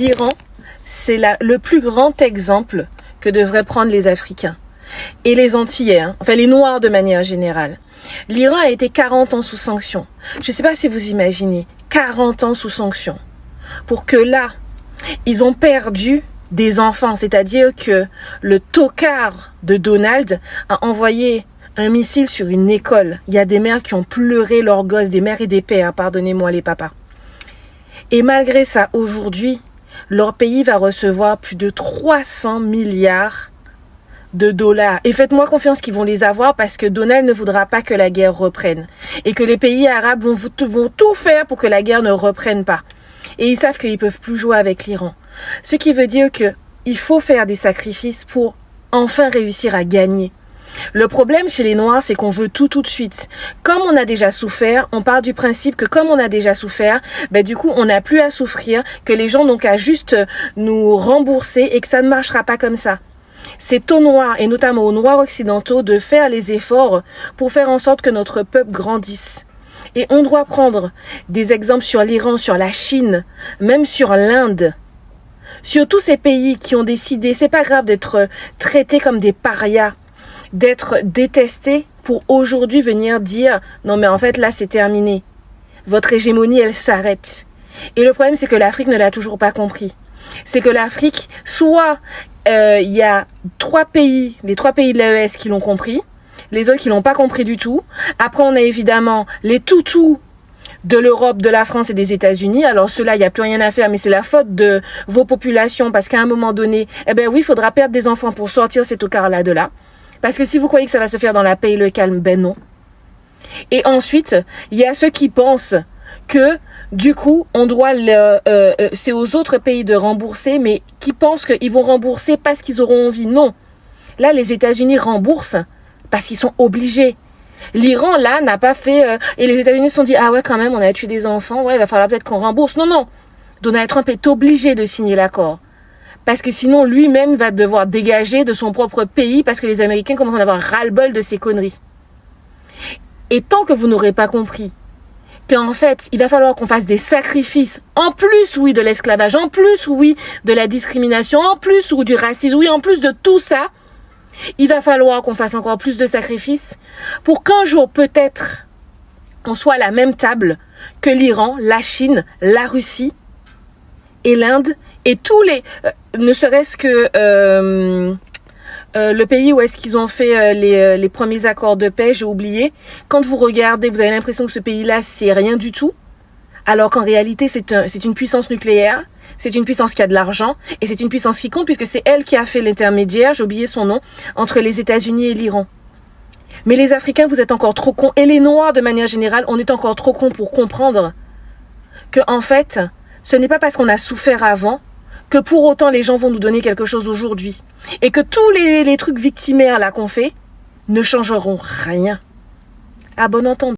L'Iran, c'est le plus grand exemple que devraient prendre les Africains et les Antillais, enfin les Noirs de manière générale. L'Iran a été 40 ans sous sanctions. Je ne sais pas si vous imaginez, 40 ans sous sanctions. Pour que là, ils ont perdu des enfants, c'est-à-dire que le tocard de Donald a envoyé un missile sur une école. Il y a des mères qui ont pleuré leurs gosses, des mères et des pères, pardonnez-moi les papas. Et malgré ça, aujourd'hui, leur pays va recevoir plus de 300 milliards de dollars. Et faites-moi confiance qu'ils vont les avoir parce que Donald ne voudra pas que la guerre reprenne. Et que les pays arabes vont tout faire pour que la guerre ne reprenne pas. Et ils savent qu'ils ne peuvent plus jouer avec l'Iran. Ce qui veut dire qu'il faut faire des sacrifices pour enfin réussir à gagner. Le problème chez les Noirs, c'est qu'on veut tout de suite. Comme on a déjà souffert, on part du principe que comme on a déjà souffert, du coup, on n'a plus à souffrir, que les gens n'ont qu'à juste nous rembourser et que ça ne marchera pas comme ça. C'est aux Noirs, et notamment aux Noirs occidentaux, de faire les efforts pour faire en sorte que notre peuple grandisse. Et on doit prendre des exemples sur l'Iran, sur la Chine, même sur l'Inde. Sur tous ces pays qui ont décidé, c'est pas grave d'être traités comme des parias, d'être détestés pour aujourd'hui venir dire non mais en fait là c'est terminé. Votre hégémonie elle s'arrête. Et le problème c'est que l'Afrique ne l'a toujours pas compris. C'est que l'Afrique, soit il y a les 3 pays de l'AES qui l'ont compris, les autres qui l'ont pas compris du tout. Après on a évidemment les toutous de l'Europe, de la France et des États-Unis. Alors ceux-là, il n'y a plus rien à faire, mais c'est la faute de vos populations parce qu'à un moment donné, oui, il faudra perdre des enfants pour sortir ces tocards-là de là. Parce que si vous croyez que ça va se faire dans la paix et le calme, non. Et ensuite, il y a ceux qui pensent que du coup, on doit c'est aux autres pays de rembourser, mais qui pensent qu'ils vont rembourser parce qu'ils auront envie. Non. Là, les États-Unis remboursent parce qu'ils sont obligés. L'Iran, là, n'a pas fait... et les États-Unis se sont dit, ah ouais, quand même, on a tué des enfants, ouais, il va falloir peut-être qu'on rembourse. Non, non. Donald Trump est obligé de signer l'accord. Parce que sinon, lui-même va devoir dégager de son propre pays parce que les Américains commencent à en avoir ras-le-bol de ces conneries. Et tant que vous n'aurez pas compris qu'en fait, il va falloir qu'on fasse des sacrifices, en plus, oui, de l'esclavage, en plus, oui, de la discrimination, en plus, ou du racisme, oui, en plus de tout ça, il va falloir qu'on fasse encore plus de sacrifices pour qu'un jour, peut-être, on soit à la même table que l'Iran, la Chine, la Russie et l'Inde et tous les... ne serait-ce que le pays où est-ce qu'ils ont fait les premiers accords de paix, j'ai oublié. Quand vous regardez, vous avez l'impression que ce pays-là, c'est rien du tout. Alors qu'en réalité, c'est une puissance nucléaire, c'est une puissance qui a de l'argent, et c'est une puissance qui compte puisque c'est elle qui a fait l'intermédiaire, j'ai oublié son nom, entre les États-Unis et l'Iran. Mais les Africains, vous êtes encore trop cons, et les Noirs de manière générale, on est encore trop cons pour comprendre que en fait, ce n'est pas parce qu'on a souffert avant que pour autant les gens vont nous donner quelque chose aujourd'hui. Et que tous les trucs victimaires là qu'on fait ne changeront rien. À bon entendeur.